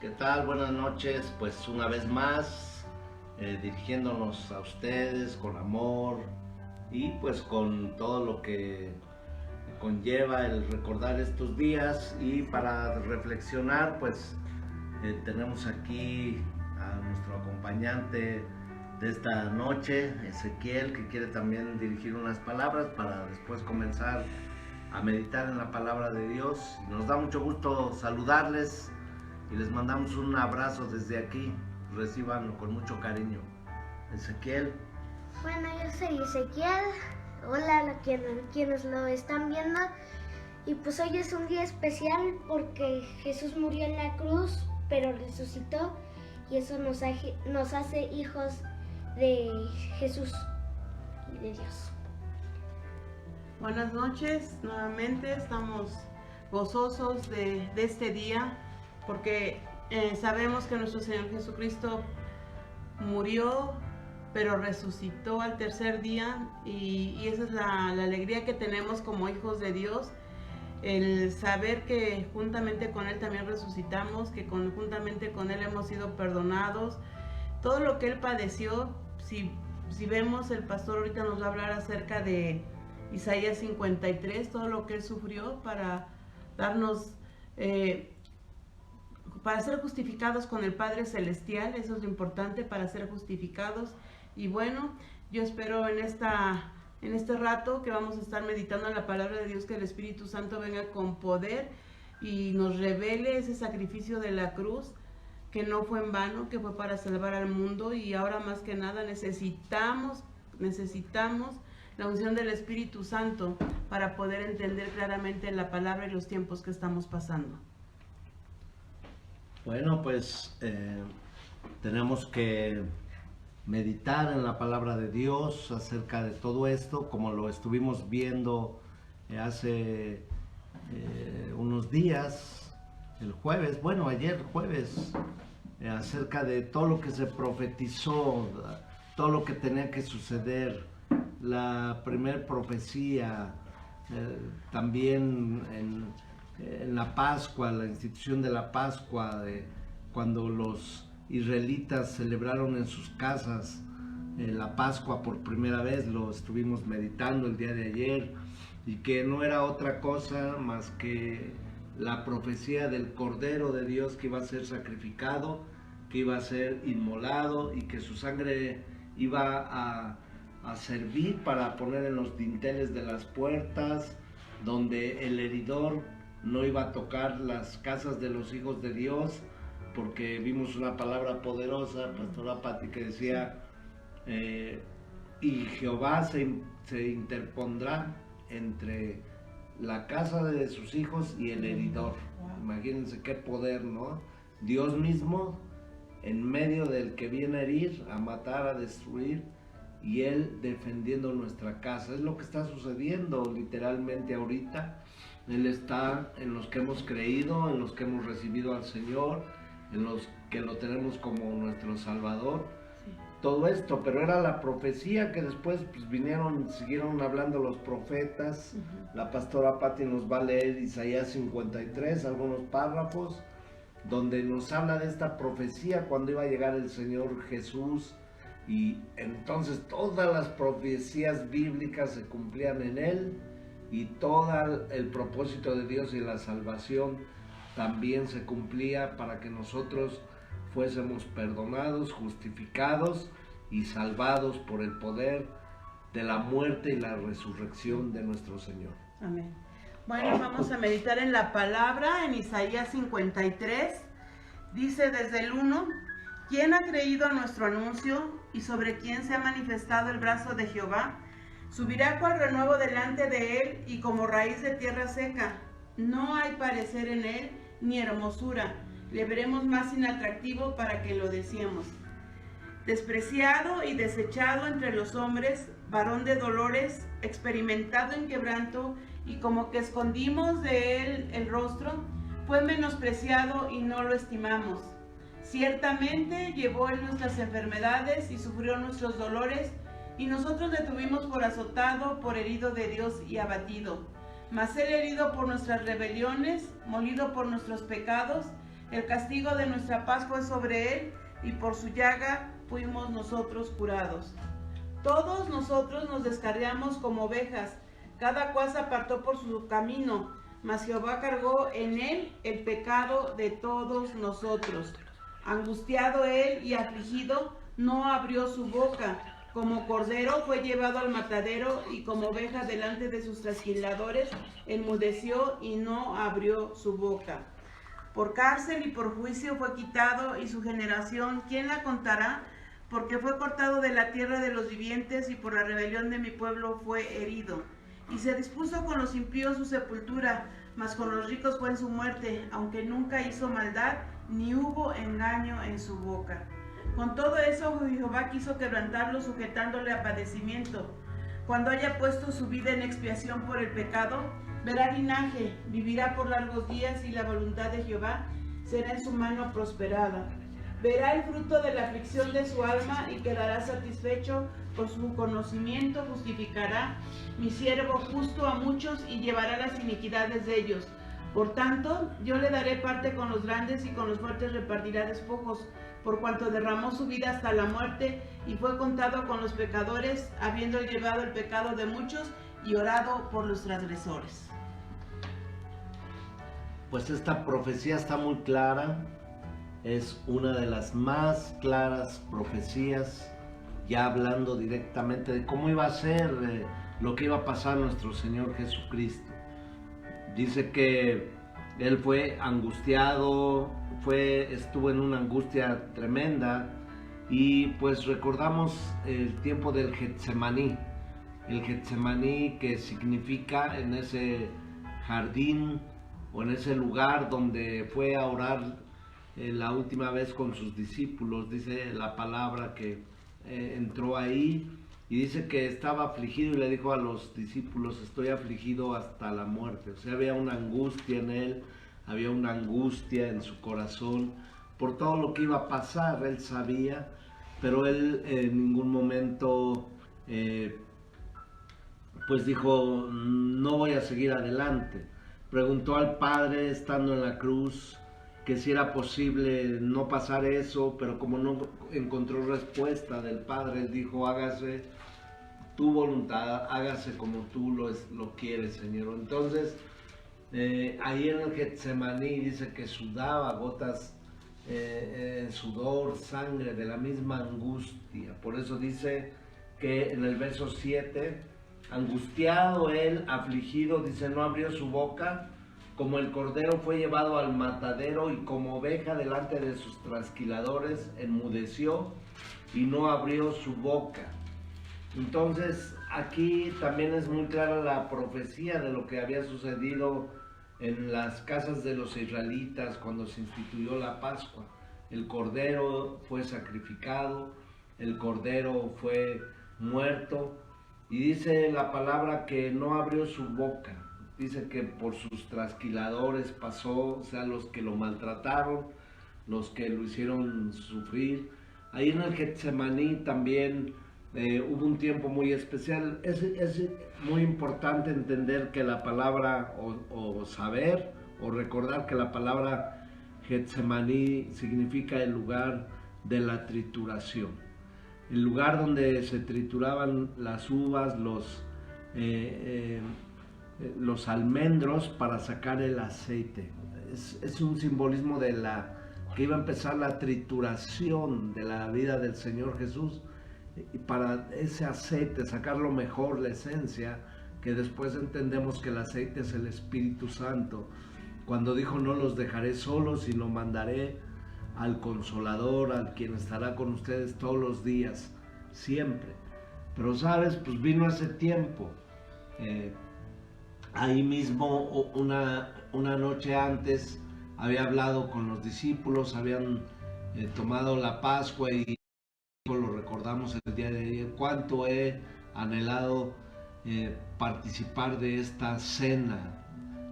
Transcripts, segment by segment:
¿Qué tal? Buenas noches, pues una vez más dirigiéndonos a ustedes con amor y pues con todo lo que conlleva el recordar estos días, y para reflexionar pues tenemos aquí a nuestro acompañante de esta noche, Ezequiel, que quiere también dirigir unas palabras para después comenzar a meditar en la palabra de Dios. Nos da mucho gusto saludarles y les mandamos un abrazo desde aquí. Recíbanlo con mucho cariño. Ezequiel. Bueno, yo soy Ezequiel. Hola a quienes lo están viendo. Y pues hoy es un día especial porque Jesús murió en la cruz, pero resucitó, y eso nos hace hijos de Jesús y de Dios. Buenas noches, nuevamente estamos gozosos de este día porque sabemos que nuestro Señor Jesucristo murió, pero resucitó al tercer día, y esa es la alegría que tenemos como hijos de Dios, el saber que juntamente con Él también resucitamos, que juntamente con Él hemos sido perdonados. Todo lo que Él padeció, si vemos, el pastor ahorita nos va a hablar acerca de Isaías 53, todo lo que Él sufrió para darnos, para ser justificados con el Padre Celestial. Eso es lo importante, para ser justificados. Y bueno, yo espero en este rato que vamos a estar meditando en la palabra de Dios, que el Espíritu Santo venga con poder y nos revele ese sacrificio de la cruz, que no fue en vano, que fue para salvar al mundo. Y ahora más que nada necesitamos la unción del Espíritu Santo para poder entender claramente la palabra y los tiempos que estamos pasando. Bueno, pues tenemos que meditar en la palabra de Dios acerca de todo esto, como lo estuvimos viendo hace unos días, el jueves, bueno, ayer jueves, acerca de todo lo que se profetizó, todo lo que tenía que suceder, la primer profecía, también en la Pascua, la institución de la Pascua, cuando los israelitas celebraron en sus casas la Pascua por primera vez. Lo estuvimos meditando el día de ayer, y que no era otra cosa más que la profecía del Cordero de Dios que iba a ser sacrificado, que iba a ser inmolado, y que su sangre iba a servir para poner en los dinteles de las puertas, donde el heridor no iba a tocar las casas de los hijos de Dios, porque vimos una palabra poderosa, pastora Pati, que decía, y Jehová se interpondrá entre la casa de sus hijos y el heridor. Imagínense qué poder, ¿no? Dios mismo en medio del que viene a herir, a matar, a destruir, y Él defendiendo nuestra casa. Es lo que está sucediendo literalmente ahorita. Él está en los que hemos creído, en los que hemos recibido al Señor, en los que lo tenemos como nuestro Salvador. Sí. Todo esto, pero era la profecía que después pues siguieron hablando los profetas. La pastora Pati nos va a leer Isaías 53, algunos párrafos, donde nos habla de esta profecía cuando iba a llegar el Señor Jesús, y entonces todas las profecías bíblicas se cumplían en Él, y todo el propósito de Dios y la salvación también se cumplía para que nosotros fuésemos perdonados, justificados y salvados por el poder de la muerte y la resurrección de nuestro Señor. Amén. Bueno, vamos a meditar en la palabra, en Isaías 53. Dice desde el 1: ¿Quién ha creído a nuestro anuncio, y sobre quién se ha manifestado el brazo de Jehová? Subirá cual renuevo delante de él, y como raíz de tierra seca. No hay parecer en él, ni hermosura. Le veremos más inatractivo para que lo deseemos. Despreciado y desechado entre los hombres, varón de dolores, experimentado en quebranto, y como que escondimos de él el rostro, fue menospreciado y no lo estimamos. Ciertamente llevó él nuestras enfermedades y sufrió nuestros dolores, y nosotros le tuvimos por azotado, por herido de Dios y abatido. Mas él herido por nuestras rebeliones, molido por nuestros pecados, El castigo de nuestra paz fue sobre él, y por su llaga fuimos nosotros curados. Todos nosotros nos descarriamos como ovejas, cada cual se apartó por su camino, mas Jehová cargó en él el pecado de todos nosotros. Angustiado él y afligido, no abrió su boca. Como cordero fue llevado al matadero, y como oveja delante de sus trasquiladores, enmudeció y no abrió su boca. Por cárcel y por juicio fue quitado, y su generación, ¿quién la contará? Porque fue cortado de la tierra de los vivientes, y por la rebelión de mi pueblo fue herido. Y se dispuso con los impíos su sepultura, mas con los ricos fue en su muerte, aunque nunca hizo maldad, ni hubo engaño en su boca. Con todo eso Jehová quiso quebrantarlo, sujetándole a padecimiento. Cuando haya puesto su vida en expiación por el pecado, verá linaje, vivirá por largos días, y la voluntad de Jehová será en su mano prosperada. Verá el fruto de la aflicción de su alma, y quedará satisfecho. Por su conocimiento justificará mi siervo justo a muchos, y llevará las iniquidades de ellos. Por tanto, yo le daré parte con los grandes, y con los fuertes repartirá despojos, por cuanto derramó su vida hasta la muerte, y fue contado con los pecadores, habiendo llevado el pecado de muchos, y orado por los transgresores. Pues esta profecía está muy clara, es una de las más claras profecías, ya hablando directamente de cómo iba a ser lo que iba a pasar nuestro Señor Jesucristo. Dice que él fue angustiado, estuvo en una angustia tremenda, y pues recordamos el tiempo del Getsemaní. El Getsemaní, que significa en ese jardín o en ese lugar donde fue a orar la última vez con sus discípulos. Dice la palabra que entró ahí y dice que estaba afligido, y le dijo a los discípulos: estoy afligido hasta la muerte. O sea, había una angustia en él, había una angustia en su corazón por todo lo que iba a pasar. Él sabía, pero él en ningún momento pues dijo: no voy a seguir adelante. Preguntó al Padre, estando en la cruz, que si era posible no pasar eso, pero como no encontró respuesta del Padre, él dijo: hágase tu voluntad, hágase como tú lo quieres, Señor. Entonces, ahí en el Getsemaní dice que sudaba gotas, sudor, sangre, de la misma angustia. Por eso dice que en el verso 7, angustiado él, afligido, dice, no abrió su boca. Como el cordero fue llevado al matadero, y como oveja delante de sus trasquiladores, enmudeció y no abrió su boca. Entonces, aquí también es muy clara la profecía de lo que había sucedido en las casas de los israelitas cuando se instituyó la Pascua. El cordero fue sacrificado, el cordero fue muerto, y dice la palabra que no abrió su boca. Dice que por sus trasquiladores pasó, o sea, los que lo maltrataron, los que lo hicieron sufrir. Ahí en el Getsemaní también hubo un tiempo muy especial. Es muy importante entender que la palabra, o saber, o recordar que la palabra Getsemaní significa el lugar de la trituración. El lugar donde se trituraban las uvas, los almendros para sacar el aceite. Es un simbolismo de que iba a empezar la trituración de la vida del Señor Jesús, y para ese aceite sacar lo mejor, la esencia, que después entendemos que el aceite es el Espíritu Santo. Cuando dijo: no los dejaré solos, sino mandaré al Consolador, al quien estará con ustedes todos los días, siempre. Pero sabes, pues vino ese tiempo. Ahí mismo, una noche antes, había hablado con los discípulos, habían tomado la Pascua, y lo recordamos el día de ayer: cuánto he anhelado participar de esta cena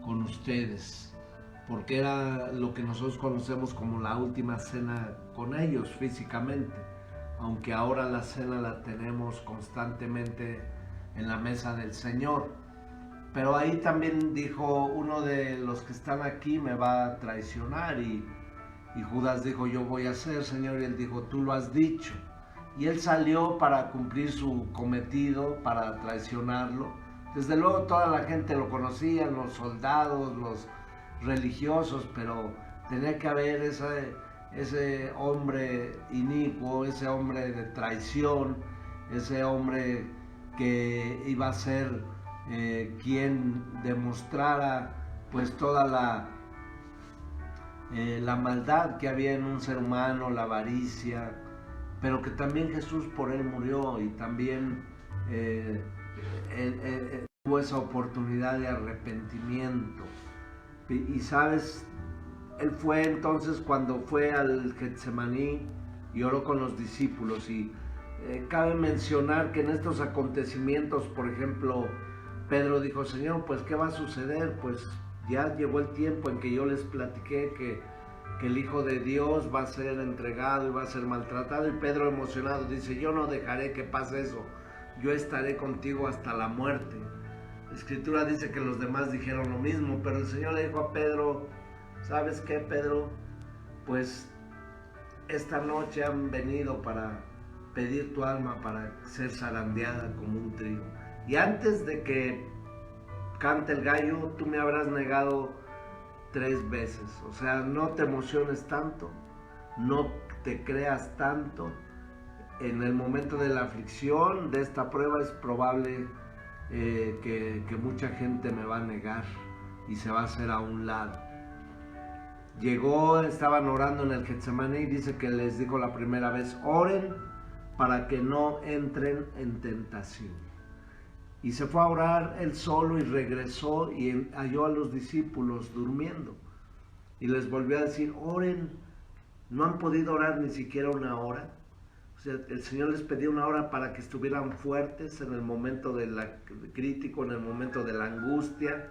con ustedes, porque era lo que nosotros conocemos como la última cena con ellos físicamente, aunque ahora la cena la tenemos constantemente en la mesa del Señor. Pero ahí también dijo: uno de los que están aquí me va a traicionar, y Y Judas dijo, yo voy a hacer, Señor, y él dijo, tú lo has dicho. Y él salió para cumplir su cometido, para traicionarlo. Desde luego toda la gente lo conocía, los soldados, los religiosos, pero tenía que haber ese hombre inicuo, ese hombre de traición, ese hombre que iba a ser quien demostrara pues toda la maldad que había en un ser humano, la avaricia, pero que también Jesús por él murió y también tuvo esa oportunidad de arrepentimiento. Y sabes, él fue entonces cuando fue al Getsemaní y oró con los discípulos. Y cabe mencionar que en estos acontecimientos, por ejemplo, Pedro dijo, Señor, pues ¿qué va a suceder? Pues ya llegó el tiempo en que yo les platiqué que el Hijo de Dios va a ser entregado y va a ser maltratado. Y Pedro, emocionado, dice, yo no dejaré que pase eso, yo estaré contigo hasta la muerte. La Escritura dice que los demás dijeron lo mismo, pero el Señor le dijo a Pedro, ¿sabes qué, Pedro? Pues esta noche han venido para pedir tu alma para ser zarandeada como un trigo. Y antes de que cante el gallo, tú me habrás negado 3 veces. O sea, no te emociones tanto, no te creas tanto. En el momento de la aflicción, de esta prueba, es probable que mucha gente me va a negar y se va a hacer a un lado. Llegó, estaban orando en el Getsemaní y dice que les dijo la primera vez, oren para que no entren en tentación. Y se fue a orar él solo y regresó y halló a los discípulos durmiendo. Y les volvió a decir, oren, no han podido orar ni siquiera una hora. O sea, el Señor les pedía una hora para que estuvieran fuertes en el momento crítico, en el momento de la angustia,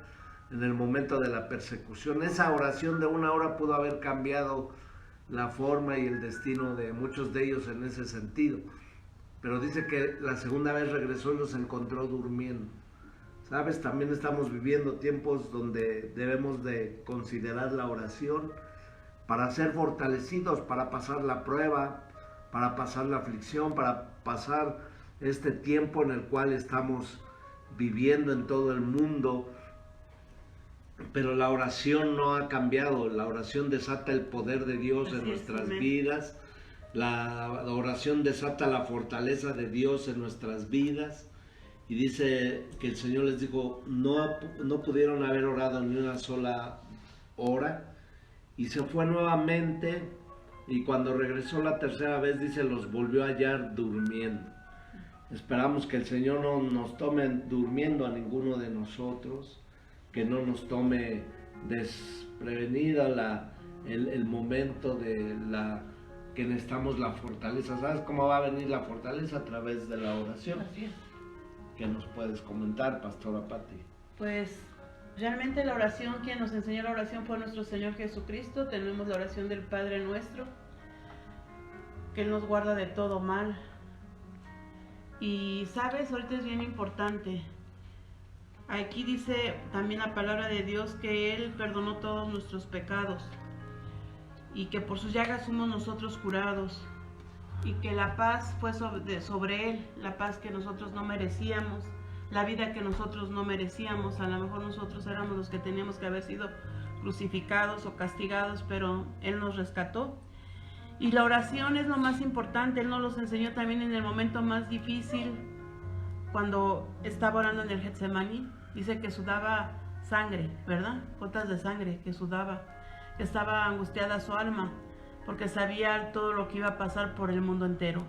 en el momento de la persecución. Esa oración de una hora pudo haber cambiado la forma y el destino de muchos de ellos en ese sentido. Pero dice que la segunda vez regresó y los encontró durmiendo. ¿Sabes? También estamos viviendo tiempos donde debemos de considerar la oración para ser fortalecidos, para pasar la prueba, para pasar la aflicción, para pasar este tiempo en el cual estamos viviendo en todo el mundo. Pero la oración no ha cambiado, la oración desata el poder de Dios en nuestras vidas. La oración desata la fortaleza de Dios en nuestras vidas. Y dice que el Señor les dijo, no pudieron haber orado ni una sola hora. Y se fue nuevamente, y cuando regresó la tercera vez, dice, los volvió a hallar durmiendo. Esperamos que el Señor no nos tome durmiendo a ninguno de nosotros, que no nos tome desprevenida el momento de que necesitamos la fortaleza. ¿Sabes cómo va a venir la fortaleza? A través de la oración. Así es. ¿Qué nos puedes comentar, Pastora Pati? Pues realmente la oración, quien nos enseñó la oración fue nuestro Señor Jesucristo. Tenemos la oración del Padre Nuestro, que Él nos guarda de todo mal. Y sabes, ahorita es bien importante. Aquí dice también la palabra de Dios que Él perdonó todos nuestros pecados y que por sus llagas somos nosotros curados, y que la paz fue sobre Él, la paz que nosotros no merecíamos, la vida que nosotros no merecíamos. A lo mejor nosotros éramos los que teníamos que haber sido crucificados o castigados, pero Él nos rescató. Y la oración es lo más importante. Él nos los enseñó también en el momento más difícil, cuando estaba orando en el Getsemaní. Dice que sudaba sangre, ¿verdad? Gotas de sangre que sudaba, que estaba angustiada su alma, porque sabía todo lo que iba a pasar por el mundo entero.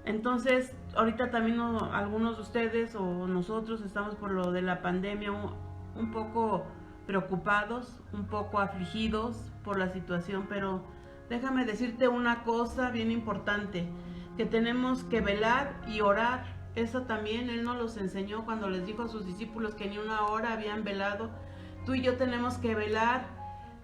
Entonces, ahorita también algunos de ustedes o nosotros estamos por lo de la pandemia un poco preocupados, un poco afligidos por la situación, pero déjame decirte una cosa bien importante, que tenemos que velar y orar. Eso también Él nos los enseñó cuando les dijo a sus discípulos que ni una hora habían velado. Tú y yo tenemos que velar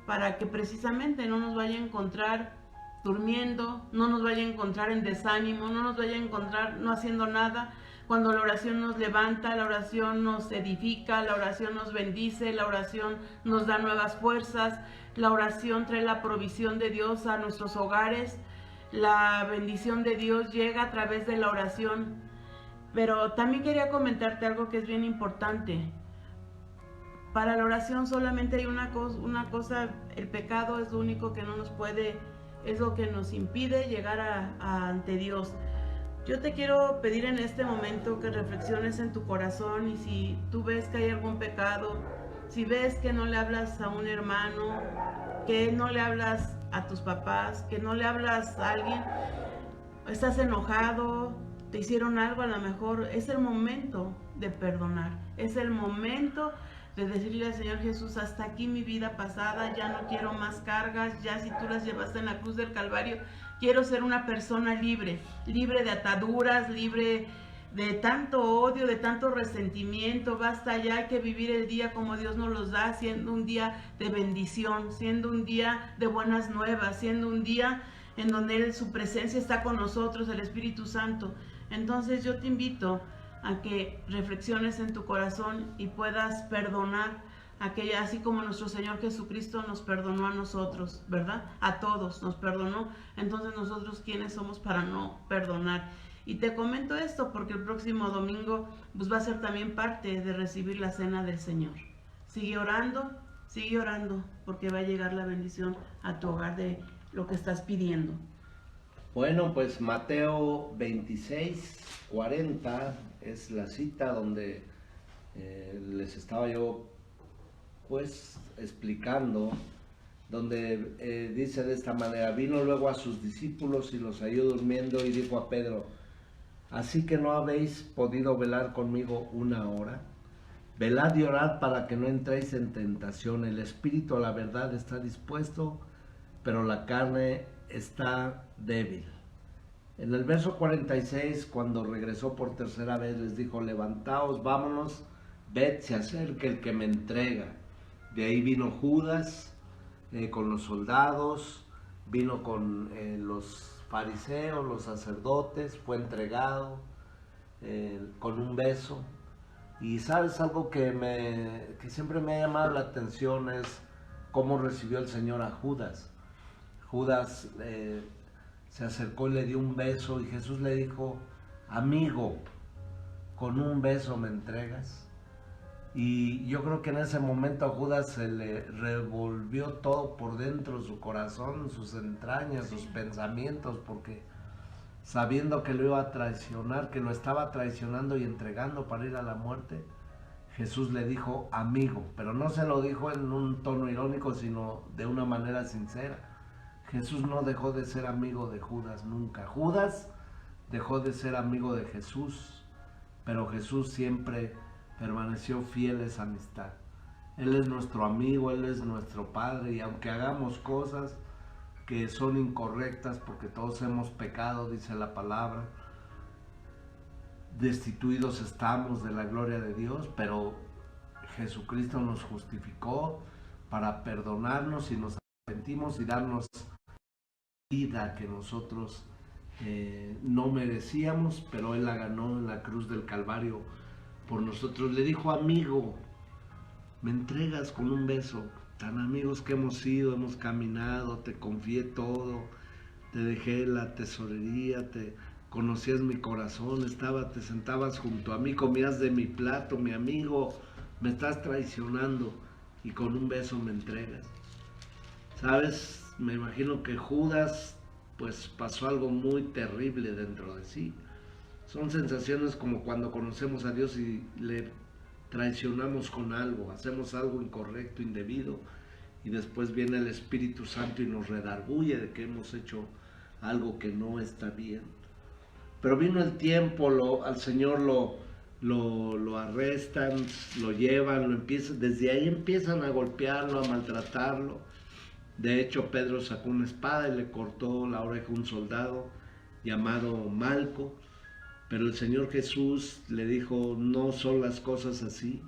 para que precisamente no nos vaya a encontrar durmiendo, no nos vaya a encontrar en desánimo, no nos vaya a encontrar no haciendo nada, cuando la oración nos levanta, la oración nos edifica, la oración nos bendice, la oración nos da nuevas fuerzas, la oración trae la provisión de Dios a nuestros hogares, la bendición de Dios llega a través de la oración. Pero también quería comentarte algo que es bien importante. Para la oración solamente hay una cosa, el pecado es lo único que no nos puede, es lo que nos impide llegar ante Dios. Yo te quiero pedir en este momento que reflexiones en tu corazón, y si tú ves que hay algún pecado, si ves que no le hablas a un hermano, que no le hablas a tus papás, que no le hablas a alguien, estás enojado, te hicieron algo, a lo mejor es el momento de perdonar, es el momento de decirle al Señor Jesús: hasta aquí mi vida pasada, ya no quiero más cargas, ya si tú las llevaste en la cruz del Calvario, quiero ser una persona libre, libre de ataduras, libre de tanto odio, de tanto resentimiento. Basta ya, hay que vivir el día como Dios nos los da, siendo un día de bendición, siendo un día de buenas nuevas, siendo un día en donde su presencia está con nosotros, el Espíritu Santo. Entonces yo te invito a que reflexiones en tu corazón y puedas perdonar aquella, así como nuestro Señor Jesucristo nos perdonó a nosotros, ¿verdad? A todos nos perdonó. Entonces nosotros, ¿quiénes somos para no perdonar? Y te comento esto porque el próximo domingo pues va a ser también parte de recibir la cena del Señor. Sigue orando, porque va a llegar la bendición a tu hogar de lo que estás pidiendo. Bueno, pues Mateo 26:40 es la cita donde les estaba yo pues explicando, donde dice de esta manera: vino luego a sus discípulos y los halló durmiendo y dijo a Pedro: ¿así que no habéis podido velar conmigo una hora? Velad y orad para que no entréis en tentación. El espíritu a la verdad está dispuesto, pero la carne está débil. En el verso 46, cuando regresó por tercera vez, les dijo: levantaos, vámonos, ved, se acerca el que me entrega. De ahí vino Judas con los soldados, vino con los fariseos, los sacerdotes, fue entregado con un beso. Y sabes, algo que siempre me ha llamado la atención es cómo recibió el Señor a Judas. Judas se acercó y le dio un beso, y Jesús le dijo: amigo, ¿con un beso me entregas? Y yo creo que en ese momento a Judas se le revolvió todo por dentro, su corazón, sus entrañas, sus pensamientos, porque sabiendo que lo iba a traicionar, que lo estaba traicionando y entregando para ir a la muerte, Jesús le dijo amigo, pero no se lo dijo en un tono irónico, sino de una manera sincera. Jesús no dejó de ser amigo de Judas nunca. Judas dejó de ser amigo de Jesús, pero Jesús siempre permaneció fiel a esa amistad. Él es nuestro amigo, Él es nuestro Padre, y aunque hagamos cosas que son incorrectas, porque todos hemos pecado, dice la palabra, destituidos estamos de la gloria de Dios, pero Jesucristo nos justificó para perdonarnos y nos arrepentimos y darnos vida que nosotros no merecíamos, pero Él la ganó en la cruz del Calvario por nosotros. Le dijo: amigo, me entregas con un beso. Tan amigos que hemos sido, hemos caminado, te confié todo, te dejé la tesorería, te conocías mi corazón, te sentabas junto a mí, comías de mi plato, mi amigo, me estás traicionando y con un beso me entregas. ¿Sabes? Me imagino que Judas pues pasó algo muy terrible dentro de sí. Son sensaciones como cuando conocemos a Dios y le traicionamos con algo, hacemos algo incorrecto, indebido, y después viene el Espíritu Santo y nos redarguye de que hemos hecho algo que no está bien. Pero vino el tiempo, al Señor lo arrestan, lo llevan, desde ahí empiezan a golpearlo, a maltratarlo. De hecho, Pedro sacó una espada y le cortó la oreja a un soldado llamado Malco. Pero el Señor Jesús le dijo: no son las cosas así,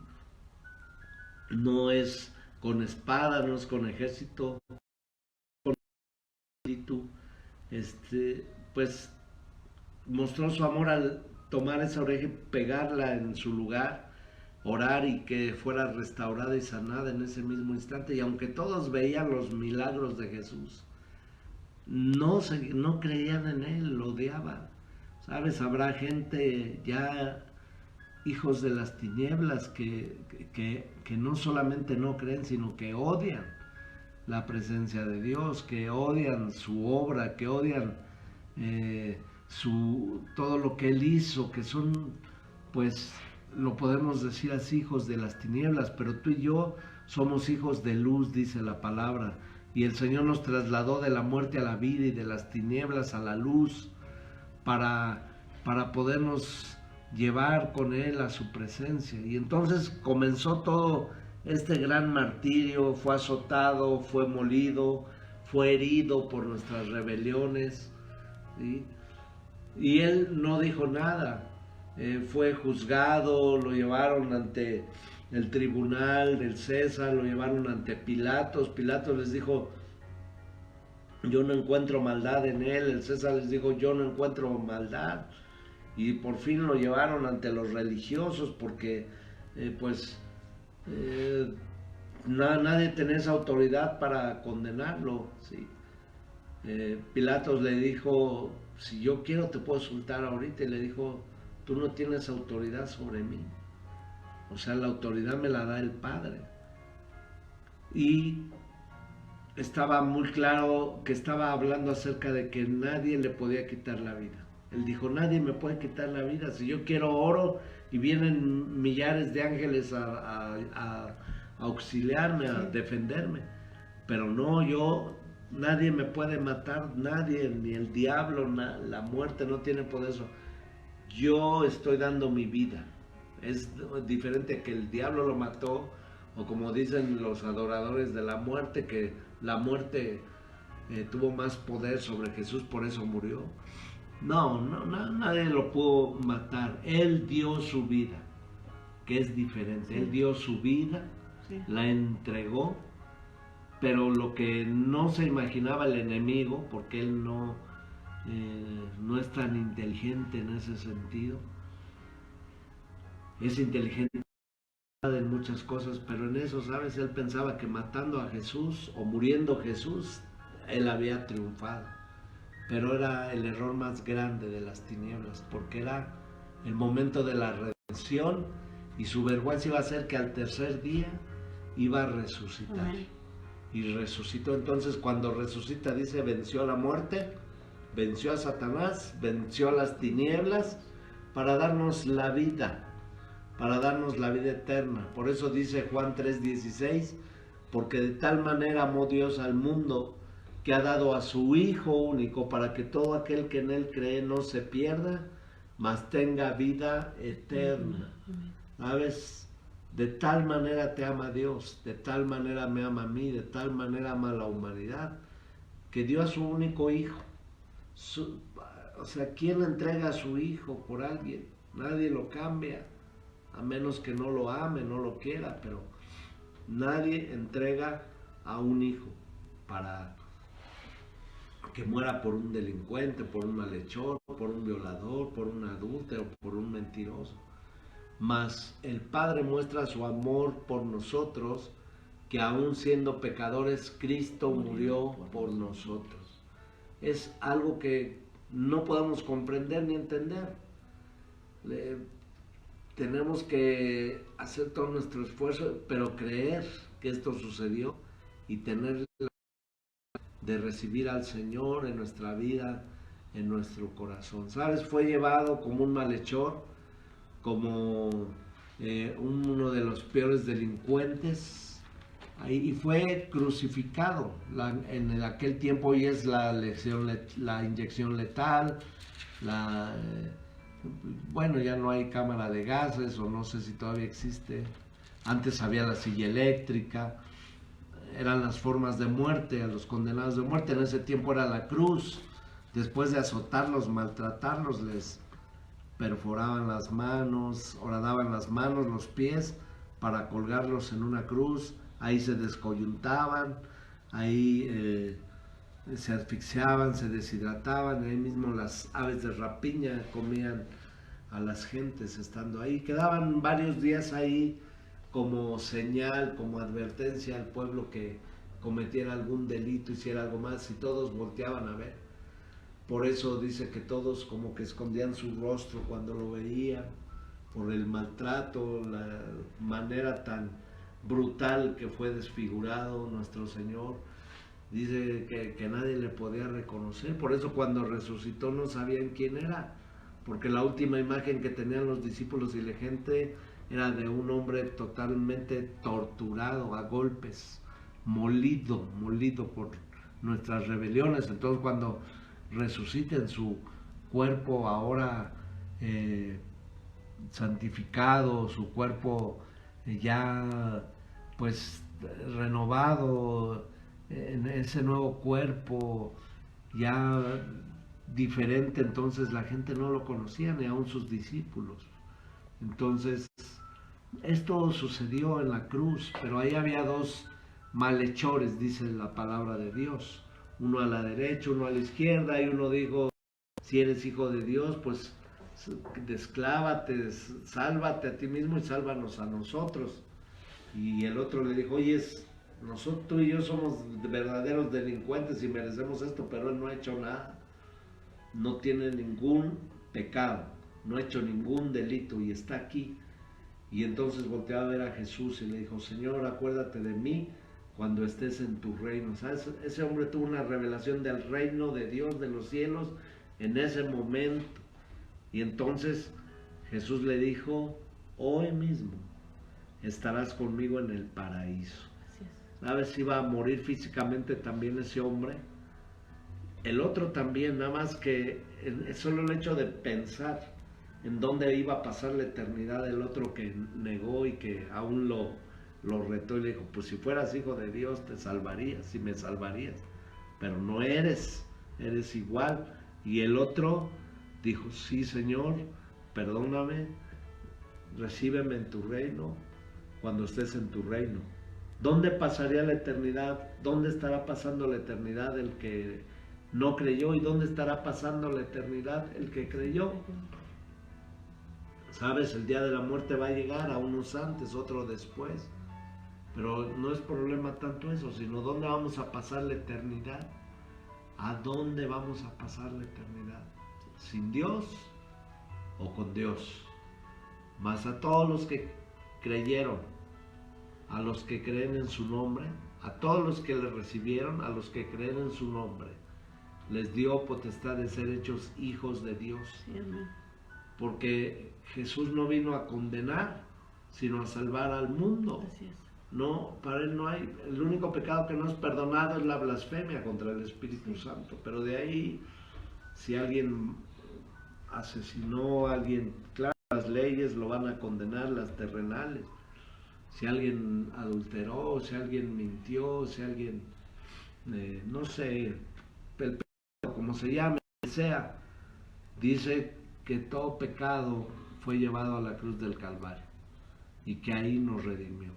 no es con espada, no es con ejército, con espíritu. Pues mostró su amor al tomar esa oreja y pegarla en su lugar, orar y que fuera restaurada y sanada en ese mismo instante. Y aunque todos veían los milagros de Jesús, no creían en él, lo odiaban. ¿Sabes? Habrá gente ya, hijos de las tinieblas, que no solamente no creen, sino que odian la presencia de Dios, que odian su obra, que odian todo lo que Él hizo, que son, pues, lo podemos decir así, hijos de las tinieblas, pero tú y yo somos hijos de luz, dice la palabra, y el Señor nos trasladó de la muerte a la vida y de las tinieblas a la luz, para podernos llevar con Él a su presencia. Y entonces comenzó todo este gran martirio, fue azotado, fue molido, fue herido por nuestras rebeliones, ¿sí? Y Él no dijo nada, fue juzgado, lo llevaron ante el tribunal del César, lo llevaron ante Pilatos. Pilatos les dijo: yo no encuentro maldad en él. El César les dijo: yo no encuentro maldad. Y por fin lo llevaron ante los religiosos, porque nadie tenía esa autoridad para condenarlo, ¿sí? Pilatos le dijo: si yo quiero te puedo soltar ahorita. Y le dijo: tú no tienes autoridad sobre mí, o sea, la autoridad me la da el Padre. Y estaba muy claro que estaba hablando acerca de que nadie le podía quitar la vida. Él dijo: nadie me puede quitar la vida. Si yo quiero oro y vienen millares de ángeles a auxiliarme, a defenderme, pero no, nadie me puede matar, nadie, ni el diablo, la muerte no tiene poder. Yo estoy dando mi vida. Es diferente que el diablo lo mató, o como dicen los adoradores de la muerte, que la muerte tuvo más poder sobre Jesús, por eso murió. No, nadie lo pudo matar. Él dio su vida, que es diferente. Él dio su vida, la entregó, pero lo que no se imaginaba el enemigo, porque él no es tan inteligente en ese sentido. Es inteligente en muchas cosas, pero en eso, ¿sabes? Él pensaba que matando a Jesús o muriendo Jesús, él había triunfado. Pero era el error más grande de las tinieblas, porque era el momento de la redención, y su vergüenza iba a ser que al tercer día iba a resucitar. Amén. Y resucitó. Entonces, cuando resucita, dice: venció a la muerte, venció a Satanás, venció a las tinieblas, para darnos la vida, para darnos la vida eterna. Por eso dice Juan 3:16: porque de tal manera amó Dios al mundo, que ha dado a su Hijo único, para que todo aquel que en Él cree no se pierda, mas tenga vida eterna. ¿Sabes? De tal manera te ama Dios, de tal manera me ama a mí, de tal manera ama a la humanidad, que dio a su único Hijo. O sea, ¿quién entrega a su Hijo por alguien? Nadie lo cambia, a menos que no lo ame, no lo quiera, pero nadie entrega a un hijo para que muera por un delincuente, por un malhechor, por un violador, por un adúltero, por un mentiroso. Mas el Padre muestra su amor por nosotros, que aún siendo pecadores, Cristo murió por nosotros. Es algo que no podemos comprender ni entender. Tenemos que hacer todo nuestro esfuerzo, pero creer que esto sucedió y tener de recibir al Señor en nuestra vida, en nuestro corazón. ¿Sabes? Fue llevado como un malhechor, como uno de los peores delincuentes, y fue crucificado. En aquel tiempo, hoy es la inyección letal, bueno, ya no hay cámara de gases, o no sé si todavía existe. Antes había la silla eléctrica. Eran las formas de muerte a los condenados de muerte. En ese tiempo era la cruz. Después de azotarlos, maltratarlos, les perforaban las manos, horadaban las manos, los pies, para colgarlos en una cruz. Ahí se descoyuntaban, ahí se asfixiaban, se deshidrataban. Ahí mismo las aves de rapiña comían a las gentes estando ahí. Quedaban varios días ahí como señal, como advertencia al pueblo que cometiera algún delito, hiciera algo más, y todos volteaban a ver. Por eso dice que todos como que escondían su rostro cuando lo veían, por el maltrato, la manera tan brutal que fue desfigurado nuestro Señor. Dice que nadie le podía reconocer, por eso cuando resucitó no sabían quién era, porque la última imagen que tenían los discípulos y la gente era de un hombre totalmente torturado a golpes, molido por nuestras rebeliones. Entonces cuando resucita en su cuerpo ahora santificado, su cuerpo ya pues renovado, en ese nuevo cuerpo ya diferente, entonces la gente no lo conocía, ni aun sus discípulos. Entonces esto sucedió en la cruz, pero ahí había dos malhechores, dice la palabra de Dios, uno a la derecha, uno a la izquierda, y uno dijo, si eres hijo de Dios, pues desclávate, sálvate a ti mismo y sálvanos a nosotros. Y el otro le dijo, oye, nosotros, tú y yo somos verdaderos delincuentes y merecemos esto, pero él no ha hecho nada, no tiene ningún pecado, no ha hecho ningún delito y está aquí. Y entonces volteó a ver a Jesús y le dijo, Señor, acuérdate de mí cuando estés en tu reino. ¿Sabes? Ese hombre tuvo una revelación del reino de Dios, de los cielos, en ese momento. Y entonces Jesús le dijo, hoy mismo estarás conmigo en el paraíso. ¿Sabes? Iba a morir físicamente también ese hombre. El otro también, nada más que solo el hecho de pensar en dónde iba a pasar la eternidad, el otro que negó y que aún lo retó y le dijo, pues si fueras hijo de Dios te salvarías y me salvarías, pero no eres igual. Y el otro dijo, sí Señor, perdóname, recíbeme en tu reino cuando estés en tu reino. ¿Dónde pasaría la eternidad? ¿Dónde estará pasando la eternidad el que no creyó? ¿Y dónde estará pasando la eternidad el que creyó? Sabes, el día de la muerte va a llegar, a unos antes, otro después. Pero no es problema tanto eso, sino dónde vamos a pasar la eternidad. ¿A dónde vamos a pasar la eternidad? ¿Sin Dios o con Dios? Mas a todos los que creyeron, a los que creen en su nombre, a todos los que le recibieron, a los que creen en su nombre, les dio potestad de ser hechos hijos de Dios. Sí, amén. Porque Jesús no vino a condenar, sino a salvar al mundo. Así es. No, para él no hay, el único pecado que no es perdonado es la blasfemia contra el Espíritu Santo, pero de ahí, si alguien asesinó a alguien, claro, las leyes lo van a condenar, las terrenales. Si alguien adulteró, si alguien mintió, si alguien, no sé, el pecado, como se llame, sea, dice que todo pecado fue llevado a la cruz del Calvario y que ahí nos redimió.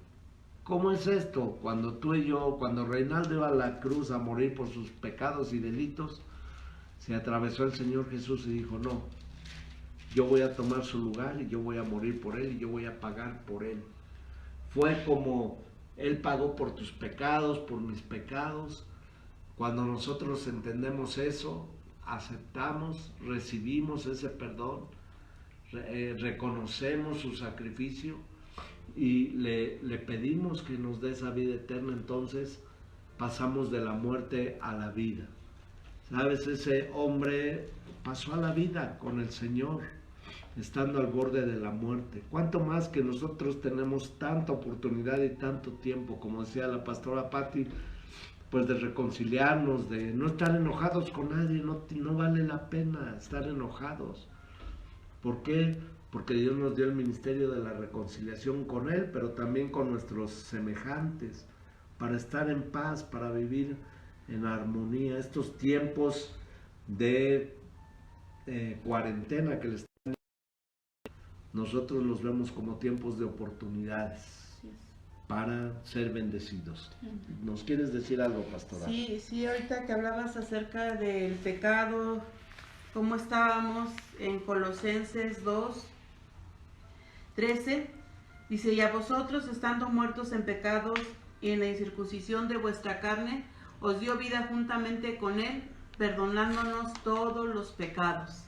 ¿Cómo es esto? Cuando tú y yo, cuando Reinaldo iba a la cruz a morir por sus pecados y delitos, se atravesó el Señor Jesús y dijo, no, yo voy a tomar su lugar y yo voy a morir por él y yo voy a pagar por él. Fue como él pagó por tus pecados, por mis pecados. Cuando nosotros entendemos eso, aceptamos, recibimos ese perdón, reconocemos su sacrificio y le pedimos que nos dé esa vida eterna, entonces pasamos de la muerte a la vida. ¿Sabes? Ese hombre pasó a la vida con el Señor, estando al borde de la muerte. ¿Cuánto más que nosotros tenemos tanta oportunidad y tanto tiempo, como decía la pastora Patti, pues de reconciliarnos, de no estar enojados con nadie? No vale la pena estar enojados. ¿Por qué? Porque Dios nos dio el ministerio de la reconciliación con Él, pero también con nuestros semejantes, para estar en paz, para vivir en armonía. Estos tiempos de cuarentena que les nosotros los vemos como tiempos de oportunidades para ser bendecidos. ¿Nos quieres decir algo, pastora? Sí, ahorita que hablabas acerca del pecado como estábamos en Colosenses 2:13, dice, y a vosotros, estando muertos en pecados y en la incircuncisión de vuestra carne, os dio vida juntamente con él, perdonándonos todos los pecados,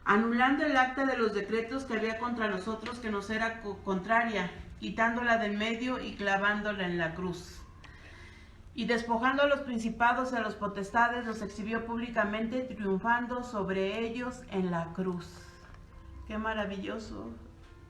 anulando el acta de los decretos que había contra nosotros, que nos era contraria, quitándola del medio y clavándola en la cruz. Y despojando a los principados y a los potestades, los exhibió públicamente, triunfando sobre ellos en la cruz. Qué maravilloso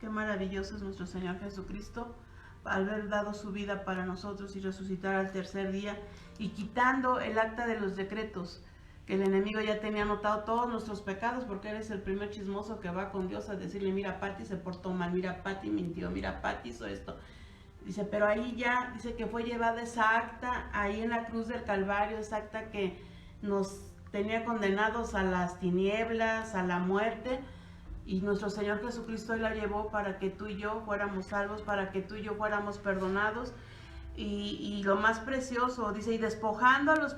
es nuestro Señor Jesucristo, al haber dado su vida para nosotros y resucitar al tercer día, y quitando el acta de los decretos, que el enemigo ya tenía anotado todos nuestros pecados, porque eres el primer chismoso que va con Dios a decirle, mira, Pati se portó mal, mira, Pati mintió, mira, Pati hizo esto. Dice, pero ahí ya, dice que fue llevada esa acta, ahí en la cruz del Calvario, esa acta que nos tenía condenados a las tinieblas, a la muerte, y nuestro Señor Jesucristo la llevó para que tú y yo fuéramos salvos, para que tú y yo fuéramos perdonados, y lo más precioso, dice, y despojando a los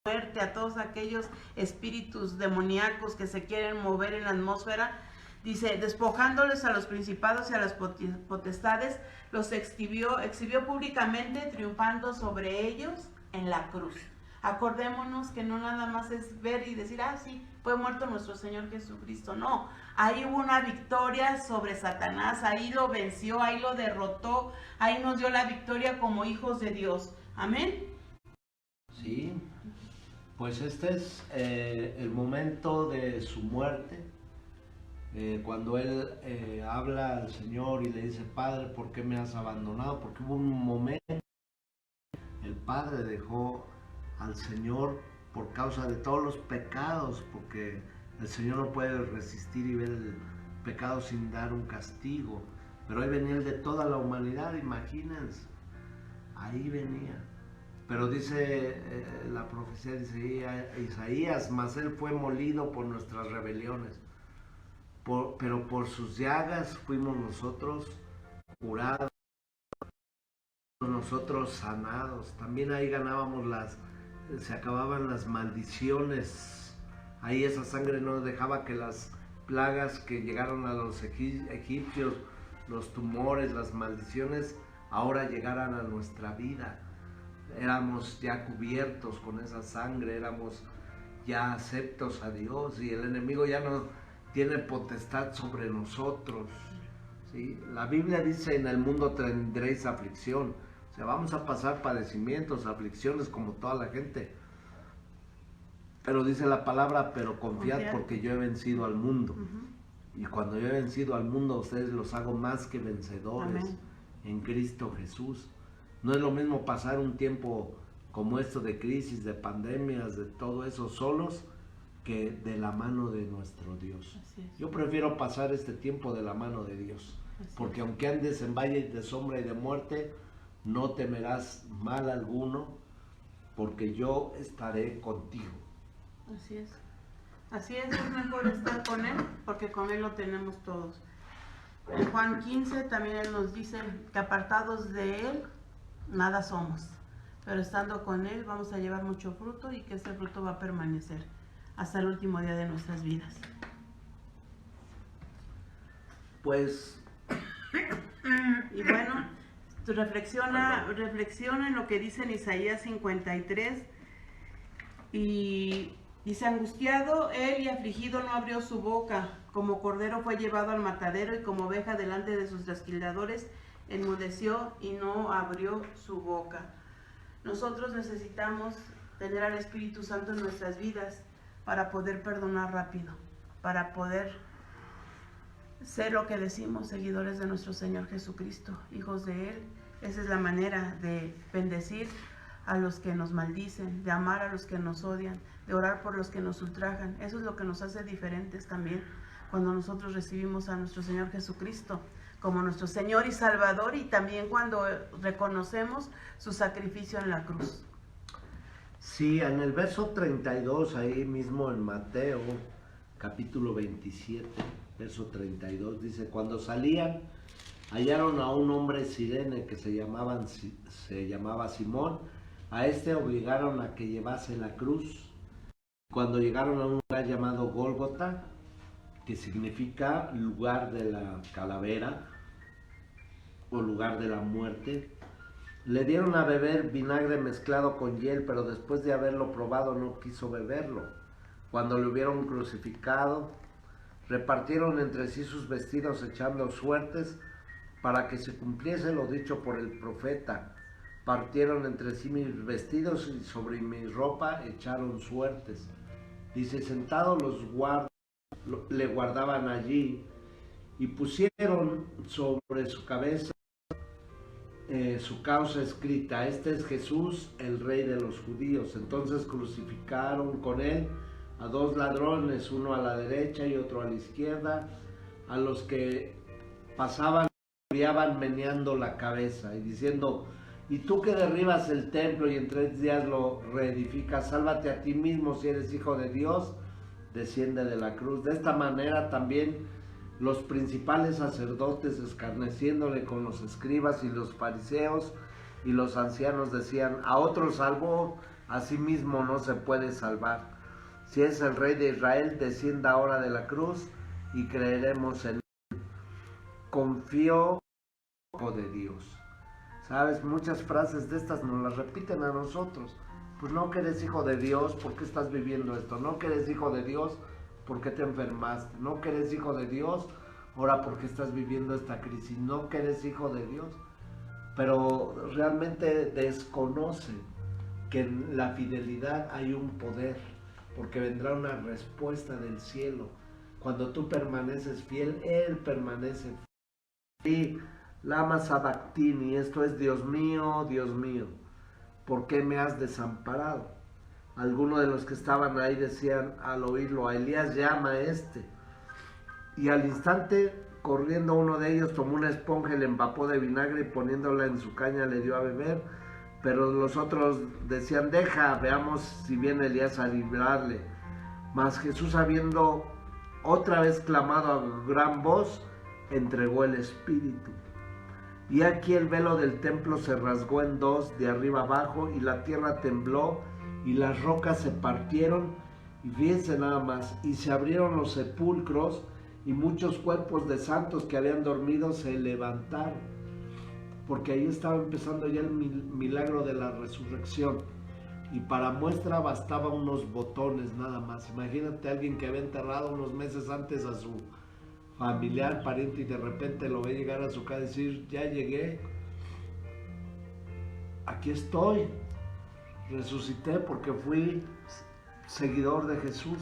muerte, a todos aquellos espíritus demoníacos que se quieren mover en la atmósfera, dice, despojándoles a los principados y a las potestades, los exhibió públicamente, triunfando sobre ellos en la cruz. Acordémonos que no nada más es ver y decir, ah, sí, fue muerto nuestro Señor Jesucristo. No, ahí hubo una victoria sobre Satanás, ahí lo venció, ahí lo derrotó, ahí nos dio la victoria como hijos de Dios. Amén. Sí, pues este es el momento de su muerte. Cuando él habla al Señor y le dice, Padre, ¿por qué me has abandonado? Porque hubo un momento, el Padre dejó al Señor por causa de todos los pecados, porque el Señor no puede resistir y ver el pecado sin dar un castigo. Pero ahí venía el de toda la humanidad, imagínense, ahí venía. Pero dice la profecía de Isaías, mas él fue molido por nuestras rebeliones. Pero por sus llagas fuimos nosotros curados, nosotros sanados. También ahí ganábamos se acababan las maldiciones. Ahí esa sangre no dejaba que las plagas que llegaron a los egipcios, los tumores, las maldiciones, ahora llegaran a nuestra vida. Éramos ya cubiertos con esa sangre, éramos ya aceptos a Dios y el enemigo ya no tiene potestad sobre nosotros, ¿sí? La Biblia dice, en el mundo tendréis aflicción. O sea, vamos a pasar padecimientos, aflicciones como toda la gente. Pero dice la palabra, pero confiad porque yo he vencido al mundo. Y cuando yo he vencido al mundo, a ustedes los hago más que vencedores. Amén. En Cristo Jesús. No es lo mismo pasar un tiempo como esto de crisis, de pandemias, de todo eso solos, que de la mano de nuestro Dios. Yo prefiero pasar este tiempo de la mano de Dios, porque aunque andes en valle de sombra y de muerte, no temerás mal alguno, porque yo estaré contigo. Así es mejor estar con Él, porque con Él lo tenemos todos. En Juan 15 también Él nos dice que apartados de Él, nada somos, pero estando con Él vamos a llevar mucho fruto y que ese fruto va a permanecer hasta el último día de nuestras vidas. Pues, y bueno, reflexiona en lo que dice en Isaías 53, y dice, angustiado él y afligido no abrió su boca, como cordero fue llevado al matadero y como oveja delante de sus trasquiladores, enmudeció y no abrió su boca. Nosotros necesitamos tener al Espíritu Santo en nuestras vidas para poder perdonar rápido, para poder ser lo que decimos, seguidores de nuestro Señor Jesucristo, hijos de Él. Esa es la manera de bendecir a los que nos maldicen, de amar a los que nos odian, de orar por los que nos ultrajan. Eso es lo que nos hace diferentes también cuando nosotros recibimos a nuestro Señor Jesucristo como nuestro Señor y Salvador, y también cuando reconocemos su sacrificio en la cruz. Sí, en el verso 32, ahí mismo en Mateo, capítulo 27, verso 32, dice, cuando salían, hallaron a un hombre Cirene que se llamaba Simón. A este obligaron a que llevase la cruz Cuando llegaron a un lugar llamado Gólgota, que significa lugar de la calavera o lugar de la muerte, le dieron a beber vinagre mezclado con hiel, pero después de haberlo probado no quiso beberlo. Cuando le hubieron crucificado, repartieron entre sí sus vestidos echando suertes para que se cumpliese lo dicho por el profeta. Partieron entre sí mis vestidos y sobre mi ropa echaron suertes. Dice, sentados los guardas le guardaban allí y pusieron sobre su cabeza su causa escrita: este es Jesús, el Rey de los judíos. Entonces crucificaron con él a dos ladrones, uno a la derecha y otro a la izquierda, a los que pasaban meneando la cabeza y diciendo: y tú que derribas el templo y en 3 días lo reedificas, sálvate a ti mismo si eres hijo de Dios, desciende de la cruz. De esta manera también los principales sacerdotes, escarneciéndole con los escribas y los fariseos y los ancianos, decían: a otro salvó, a sí mismo no se puede salvar. Si es el Rey de Israel, descienda ahora de la cruz y creeremos en él. Confío de Dios. ¿Sabes? Muchas frases de estas nos las repiten a nosotros. Pues no que eres hijo de Dios, ¿por qué estás viviendo esto? No que eres hijo de Dios, ¿por qué te enfermaste? No que eres hijo de Dios, ahora ¿por qué estás viviendo esta crisis? No que eres hijo de Dios, pero realmente desconocen que en la fidelidad hay un poder, porque vendrá una respuesta del cielo. Cuando tú permaneces fiel, Él permanece fiel. Y Lama Sabactini, esto es: Dios mío, ¿por qué me has desamparado? Algunos de los que estaban ahí decían al oírlo: a Elías llama a este. Y al instante, corriendo uno de ellos, tomó una esponja y le empapó de vinagre y poniéndola en su caña le dio a beber. Pero los otros decían: deja, veamos si viene Elías a librarle. Mas Jesús, habiendo otra vez clamado a gran voz, entregó el espíritu. Y aquí el velo del templo se rasgó en dos, de arriba abajo, y la tierra tembló, y las rocas se partieron, y fíjense nada más, y se abrieron los sepulcros, y muchos cuerpos de santos que habían dormido se levantaron, porque ahí estaba empezando ya el milagro de la resurrección, y para muestra bastaba unos botones nada más. Imagínate a alguien que había enterrado unos meses antes a su familiar, pariente, y de repente lo ve llegar a su casa y decir: ya llegué, aquí estoy, resucité porque fui seguidor de Jesús.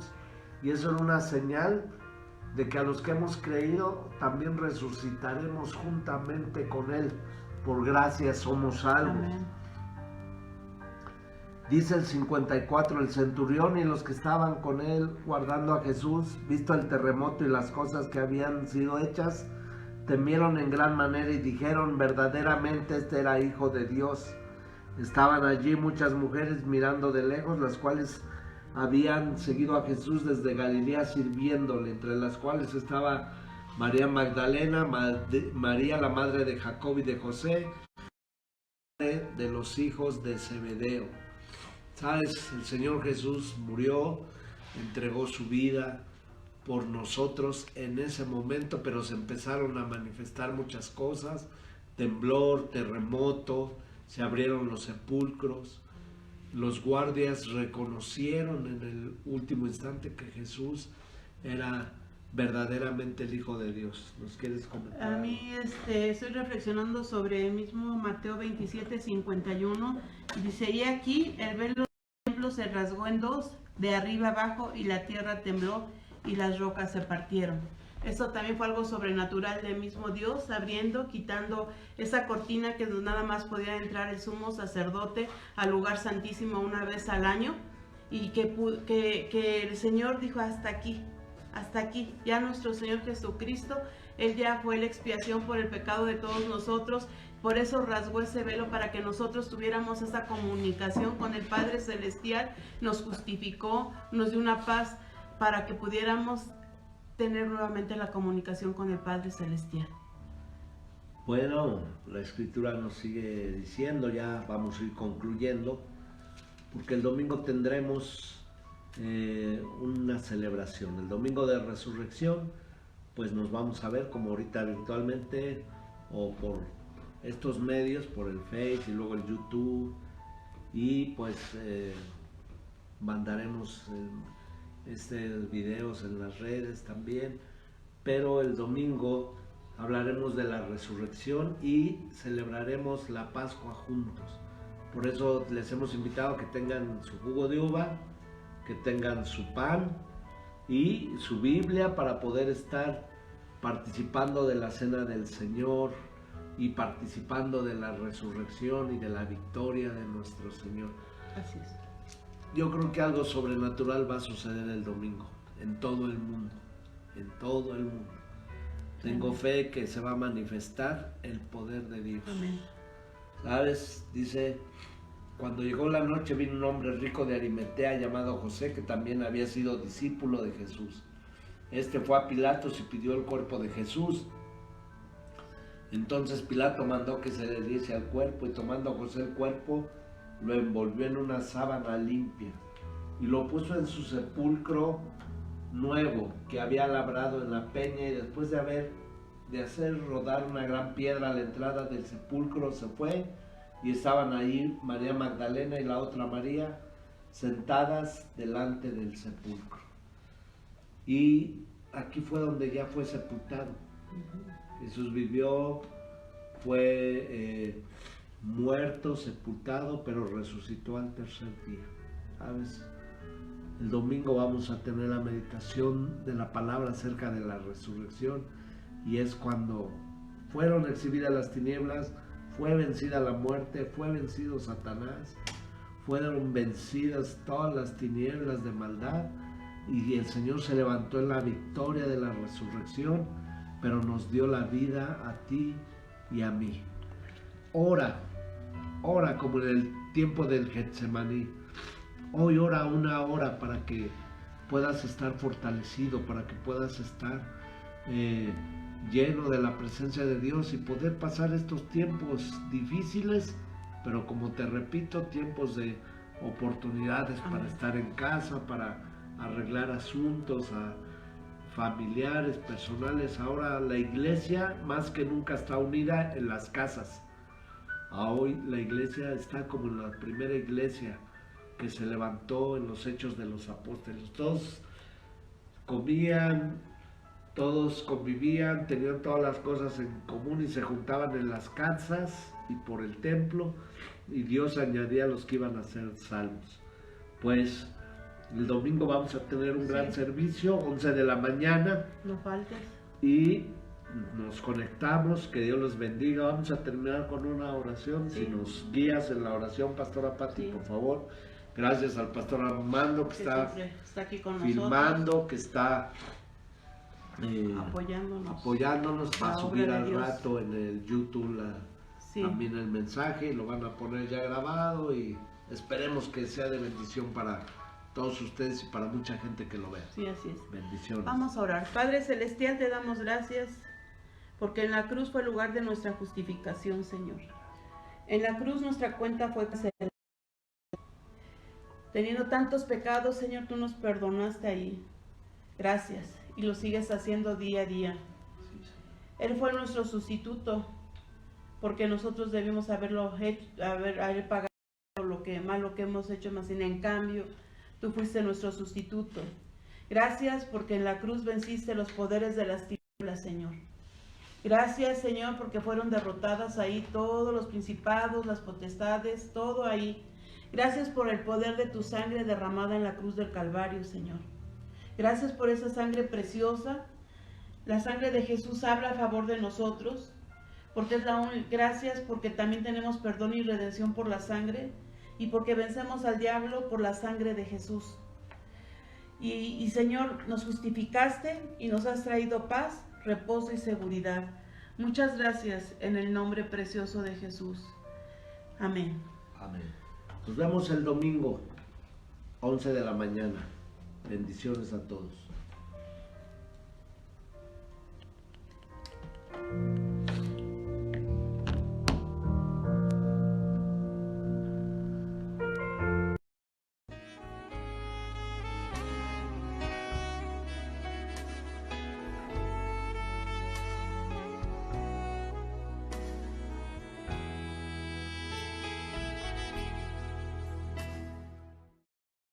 Y eso era una señal de que a los que hemos creído también resucitaremos juntamente con Él. Por gracia somos salvos. Amén. Dice el 54, el centurión y los que estaban con él guardando a Jesús, visto el terremoto y las cosas que habían sido hechas, temieron en gran manera y dijeron: verdaderamente este era hijo de Dios. Estaban allí muchas mujeres mirando de lejos, las cuales habían seguido a Jesús desde Galilea sirviéndole, entre las cuales estaba María Magdalena, María la madre de Jacob y de José, de los hijos de Zebedeo. ¿Sabes? El Señor Jesús murió, entregó su vida por nosotros en ese momento, pero se empezaron a manifestar muchas cosas: temblor, terremoto, se abrieron los sepulcros. Los guardias reconocieron en el último instante que Jesús era verdaderamente el Hijo de Dios. ¿Nos quieres comentar? A mí estoy reflexionando sobre el mismo Mateo 27:51. Dice: y aquí el velo del templo se rasgó en dos, de arriba abajo, y la tierra tembló y las rocas se partieron. Eso también fue algo sobrenatural del mismo Dios, abriendo, quitando esa cortina que nada más podía entrar el sumo sacerdote al lugar santísimo una vez al año, y que el Señor dijo: hasta aquí. Ya nuestro Señor Jesucristo, Él ya fue la expiación por el pecado de todos nosotros. Por eso rasgó ese velo, para que nosotros tuviéramos esa comunicación con el Padre Celestial. Nos justificó, nos dio una paz para que pudiéramos tener nuevamente la comunicación con el Padre Celestial. Bueno, la Escritura nos sigue diciendo, ya vamos a ir concluyendo, porque el domingo tendremos una celebración. El domingo de resurrección, pues nos vamos a ver como ahorita virtualmente o por estos medios, por el Face y luego el YouTube, y pues mandaremos videos en las redes también, pero el domingo hablaremos de la resurrección y celebraremos la Pascua juntos. Por eso les hemos invitado a que tengan su jugo de uva, que tengan su pan y su Biblia para poder estar participando de la cena del Señor y participando de la resurrección y de la victoria de nuestro Señor. Así es. Yo creo que algo sobrenatural va a suceder el domingo, en todo el mundo, en todo el mundo. Tengo fe que se va a manifestar el poder de Dios. Amén. ¿Sabes? Dice, cuando llegó la noche vino un hombre rico de Arimatea llamado José, que también había sido discípulo de Jesús. Este fue a Pilatos y pidió el cuerpo de Jesús. Entonces Pilato mandó que se le diese al cuerpo, y tomando a José el cuerpo, lo envolvió en una sábana limpia y lo puso en su sepulcro nuevo que había labrado en la peña, y después de hacer rodar una gran piedra a la entrada del sepulcro, se fue, y estaban ahí María Magdalena y la otra María sentadas delante del sepulcro. Y aquí fue donde ya fue sepultado. Jesús vivió, fue muerto, sepultado, pero resucitó al tercer día. ¿Sabes? El domingo vamos a tener la meditación de la palabra acerca de la resurrección, y es cuando fueron exhibidas las tinieblas, fue vencida la muerte, fue vencido Satanás, fueron vencidas todas las tinieblas de maldad, y el Señor se levantó en la victoria de la resurrección, pero nos dio la vida a ti y a mí. Ora como en el tiempo del Getsemaní. Hoy ora una hora para que puedas estar fortalecido, para que puedas estar lleno de la presencia de Dios y poder pasar estos tiempos difíciles, pero como te repito, tiempos de oportunidades para estar en casa, para arreglar asuntos familiares, personales. Ahora la iglesia más que nunca está unida en las casas. Hoy la iglesia está como en la primera iglesia que se levantó en los Hechos de los Apóstoles. Todos comían, todos convivían, tenían todas las cosas en común y se juntaban en las casas y por el templo, y Dios añadía a los que iban a ser salvos. Pues el domingo vamos a tener un gran servicio, 11 de la mañana. No faltes. Y nos conectamos, que Dios los bendiga. Vamos a terminar con una oración. Si nos guías en la oración, Pastora Pati, por favor. Gracias al Pastor Armando, que está aquí con filmando, nosotros, que está apoyándonos para subir al rato en el YouTube también el mensaje. Lo van a poner ya grabado y esperemos que sea de bendición para todos ustedes y para mucha gente que lo vea. Sí, así es. Bendiciones. Vamos a orar. Padre Celestial, te damos gracias porque en la cruz fue el lugar de nuestra justificación, Señor. En la cruz nuestra cuenta fue cancelada. Teniendo tantos pecados, Señor, tú nos perdonaste ahí. Gracias. Y lo sigues haciendo día a día. Él fue nuestro sustituto, porque nosotros debimos haberlo hecho, haber pagado lo que hemos hecho, más sin en cambio tú fuiste nuestro sustituto. Gracias porque en la cruz venciste los poderes de las tinieblas, Señor. Gracias, Señor, porque fueron derrotadas ahí todos los principados, las potestades, todo ahí. Gracias por el poder de tu sangre derramada en la cruz del Calvario, Señor. Gracias por esa sangre preciosa. La sangre de Jesús habla a favor de nosotros. Gracias porque también tenemos perdón y redención por la sangre, y porque vencemos al diablo por la sangre de Jesús. Y Señor, nos justificaste y nos has traído paz, reposo y seguridad. Muchas gracias en el nombre precioso de Jesús. Amén. Amén. Nos vemos el domingo, 11 de la mañana. Bendiciones a todos.